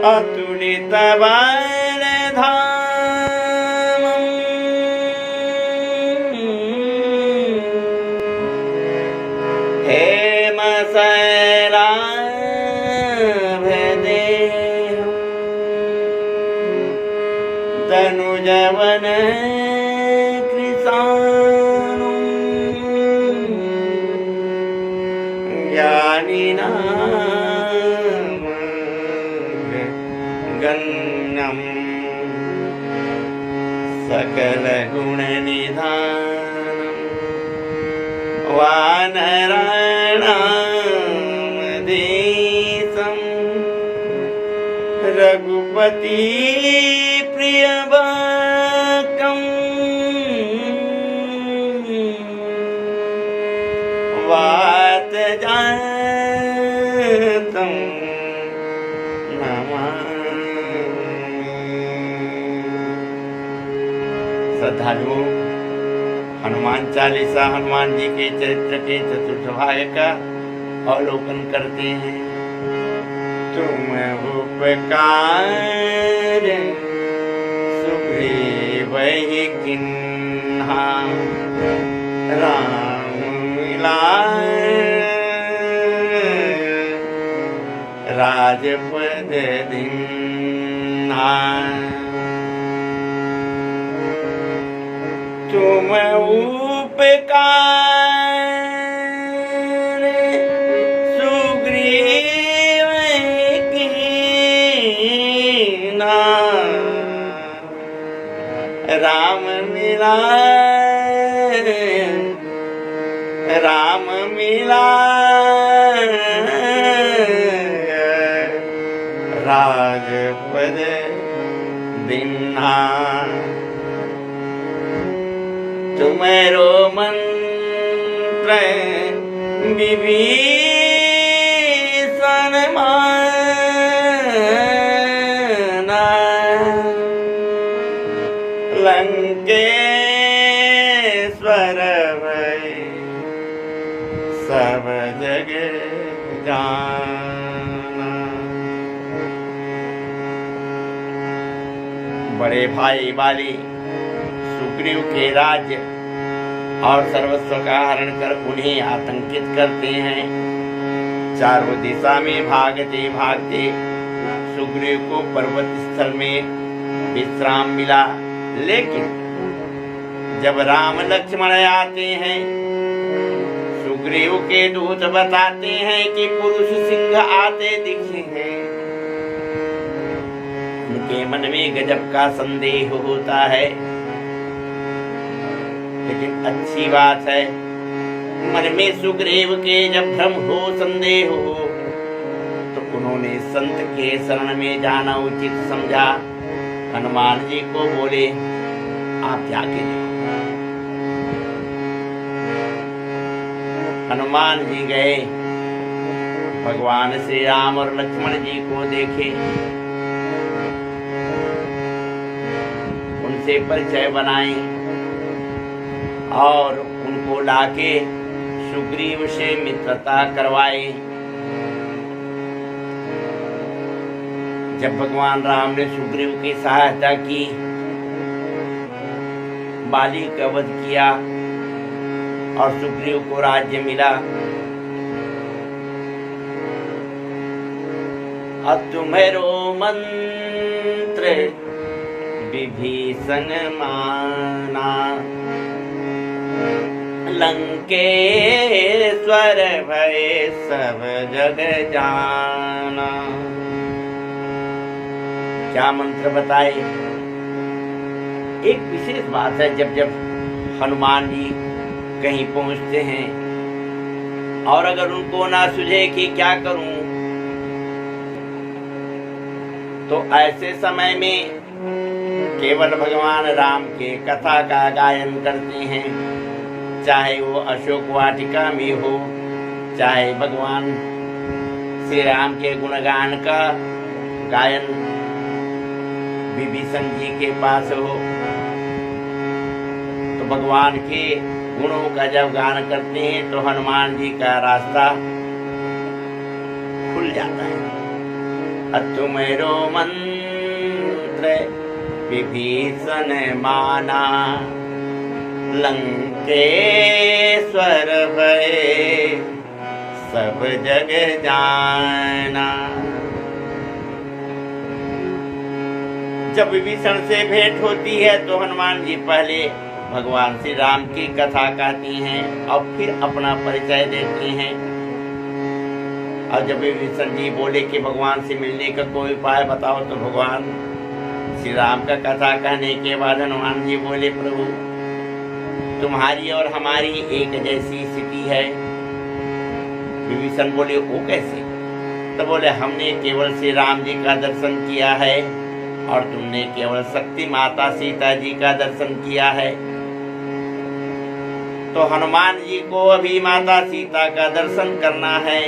अतुलित बलधाम हेमशैलाभदेहं तनुजवन कृशानुं ज्ञानिनां गण्यं सकलगुणनिधानं वानराणामधीशं रघुपति प्रियवाक्यं वातजातं श्रद्धालुओं, हनुमान चालीसा हनुमान जी के चरित्र के चतुर्थ भाग का अवलोकन करते हैं। तुम उपकार सुग्रीव किन्हा राम मिलाय राजपद दीन्हा। तुम उपकार सुग्रीव कीन्हा राम मिलाय राजपद दीन्हा। तुम्हारो मंत्र विभीषण माना लंकेश्वर भय सब जग जाना। बड़े भाई वाली सुग्रीव के राज्य और सर्वस्व का हरण कर उन्हें आतंकित करते हैं। चारों दिशा में भागते भागते सुग्रीव को पर्वत स्थल में विश्राम मिला, लेकिन जब राम लक्ष्मण आते हैं, सुग्रीव के दूत बताते हैं कि पुरुष सिंह आते दिखे हैं। उनके मन में गजब का संदेह होता है, लेकिन अच्छी बात है, मन में सुग्रीव के जब भ्रम हो, संदेह हो, तो उन्होंने संत के शरण में जाना उचित समझा। हनुमान जी को बोले, आप जाके देखो। हनुमान जी गए, भगवान श्री राम और लक्ष्मण जी को देखे, उनसे परिचय बनाए और उनको लाके सुग्रीव से मित्रता करवाई। जब भगवान राम ने सुग्रीव की सहायता की, बाली का वध किया और सुग्रीव को राज्य मिला। अब तुम्हारो मंत्र विभीषण माना लंकेश्वर भय सब जग जाना। क्या मंत्र बताए? एक विशेष बात है, जब जब हनुमान जी कहीं पहुंचते हैं और अगर उनको ना सुझे कि क्या करूं, तो ऐसे समय में केवल भगवान राम के कथा का गायन करते हैं। चाहे वो अशोक वाटिका में हो, चाहे भगवान श्री राम के गुणगान का गायन विभीषण जी के पास हो, तो भगवान के गुणों का जब गान करते हैं तो हनुमान जी का रास्ता खुल जाता है। तुम्हारो मंत्र विभीषण माना, लंकेश्वर भय सब जग जाना। जब विभीषण से भेंट होती है तो हनुमान जी पहले भगवान श्री राम की कथा कहती हैं और फिर अपना परिचय देती हैं। और जब विभीषण जी बोले कि भगवान से मिलने का कोई उपाय बताओ, तो भगवान श्री राम का कथा कहने के बाद हनुमान जी बोले, प्रभु तुम्हारी और हमारी एक जैसी स्थिति है। विभीषण बोले, वो कैसे? तो बोले, हमने केवल श्री राम जी का दर्शन किया है और तुमने केवल शक्ति माता सीता जी का दर्शन किया है। तो हनुमान जी को अभी माता सीता का दर्शन करना है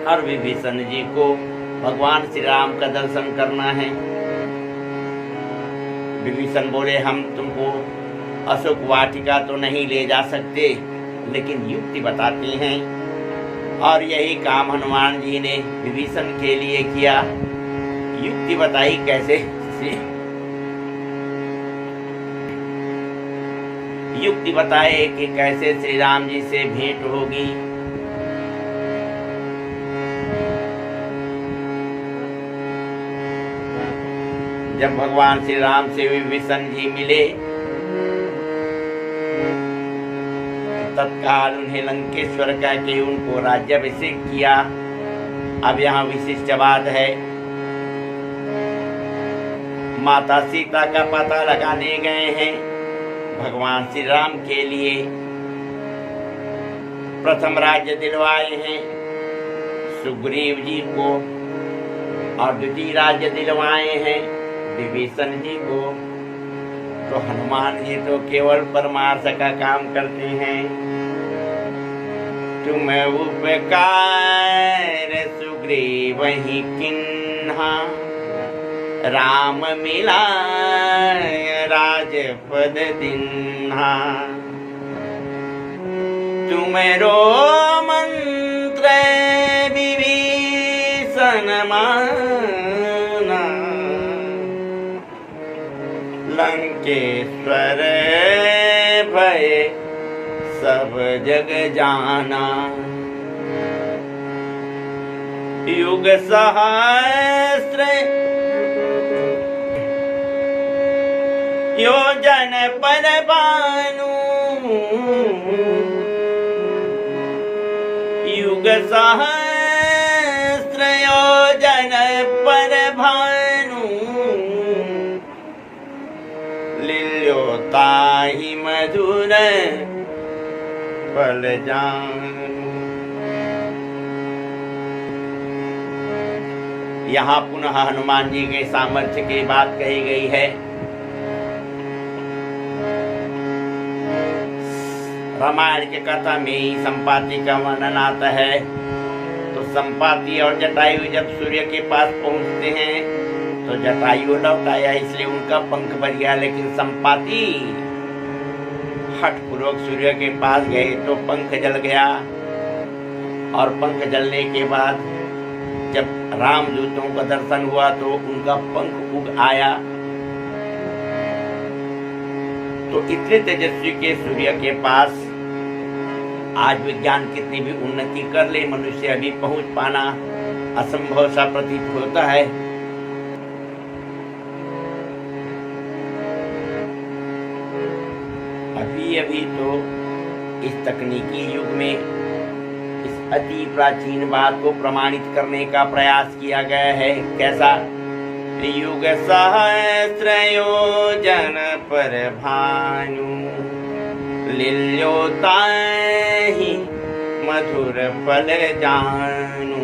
और विभीषण जी को भगवान श्री राम का दर्शन करना है। विभीषण बोले, हम तुमको अशोक वाटिका तो नहीं ले जा सकते, लेकिन युक्ति बताते हैं। और यही काम हनुमान जी ने विभीषण के लिए किया। युक्ति बताई कैसे? युक्ति बताए कि कैसे श्री राम जी से भेंट होगी। जब भगवान श्री राम से विभीषण जी मिले, तत्काल उन्हें लंकेश्वर कह के उनको राज्याभिषेक किया। अब यहाँ विशिष्ट बात है, माता सीता का पता लगाने गए हैं भगवान श्री राम के लिए। प्रथम राज्य दिलवाए हैं सुग्रीव जी को और द्वितीय राज्य दिलवाए हैं विभीषण जी को। तो हनुमान जी तो केवल परमार्थ का काम करते हैं। तुम उपकार सुग्रीव ही किन्हा, राम मिलाय राजपद दिन्हा। तुम्हारो मंत्र विभीषण माना, लंकेश्वर भय सब जग जाना। युग सहस्त्र योजन पर भानु, युग सहस्त्र योजन पर भानु। लील्योताहि मधुर फल जानु। यहाँ पुनः हनुमान जी के सामर्थ्य की बात कही गई है। रामायण की कथा में ही संपाति का वर्णन आता है। तो संपाति और जटायु जब सूर्य के पास पहुंचते हैं तो जटायु लौट आया, इसलिए उनका पंख बच गया। लेकिन संपाति हठपूर्वक सूर्य के पास गए तो पंख जल गया। और पंख जलने के बाद जब रामदूतों का दर्शन हुआ तो उनका पंख उग आया। तो इतने तेजस्वी के सूर्य के पास आज विज्ञान कितनी भी उन्नति कर ले, मनुष्य अभी पहुंच पाना असंभव सा प्रतीत होता है। अभी तो इस तकनीकी युग में इस अति प्राचीन बात को प्रमाणित करने का प्रयास किया गया है। कैसा? युग सहस्र योजन पर भानु, लील्योताहि मधुर फल जानु।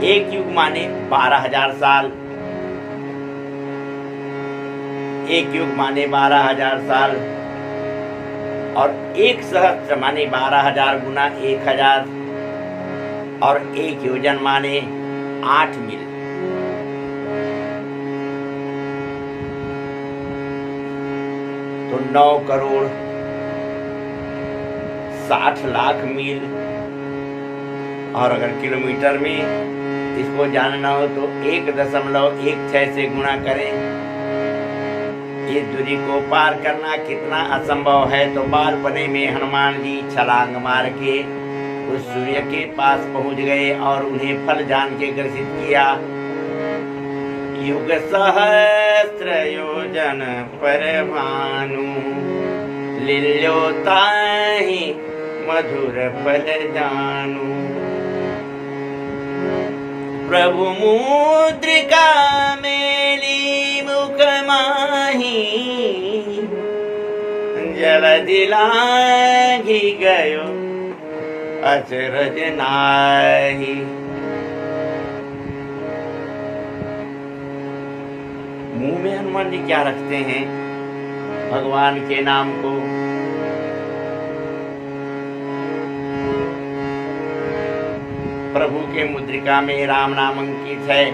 एक युग माने 12,000 साल, एक युग माने 12,000 साल। और एक सहस्त्र माने 12,000 गुना 1,000 और एक योजन माने 8 मील। तो 9 करोड़ 60 लाख मील। और अगर किलोमीटर में इसको जानना हो तो 1.16 से गुणा करें। इस दूरी को पार करना कितना असंभव है। तो बालपने में हनुमान जी छलांग मार के उस सूर्य के पास पहुंच गए और उन्हें फल जान के ग्रसित किया। युग सहस्त्र योजन पर भानु, लील्योताहि मधुर फल जानू। प्रभु मुद्रिका मेली मुख माही, जलधि लागी गयो अचरज नाही। मुंह में हनुमान जी क्या रखते हैं? भगवान के नाम को। प्रभु के मुद्रिका में राम नाम अंकित है,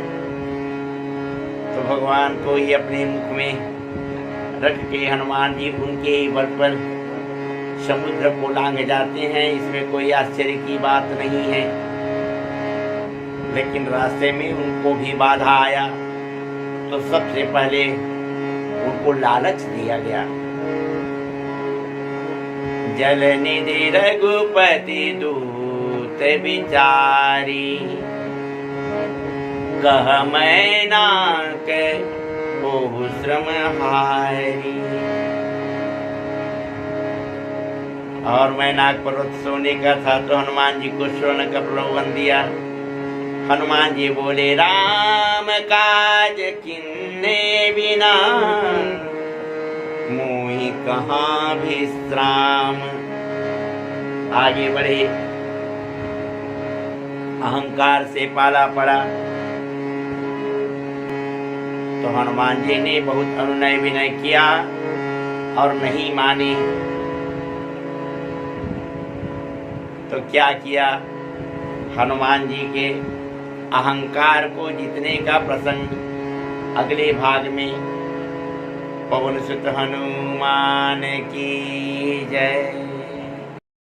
तो भगवान को ही अपने मुख में रख के हनुमान जी उनके ही बल पर समुद्र को लांघ जाते हैं। इसमें कोई आश्चर्य की बात नहीं है। लेकिन रास्ते में उनको भी बाधा आया, तो सबसे पहले उनको लालच दिया गया। जल निधि रघुपति दूत बिचारी, कह मैं नाक ओहु श्रम हारी। और मैं नाग पर्वत सोने का था, तो हनुमान जी को सोने का प्रलोभन दिया। हनुमान जी बोले, राम काज किन्ने बिना, मोहि कहाँ विश्राम। आगे बढ़े, अहंकार से पाला पड़ा, तो हनुमान जी ने बहुत अनुनय विनय किया और नहीं माने। तो क्या किया? हनुमान जी के अहंकार को जीतने का प्रसंग अगले भाग में। पवन सुत हनुमान की जय।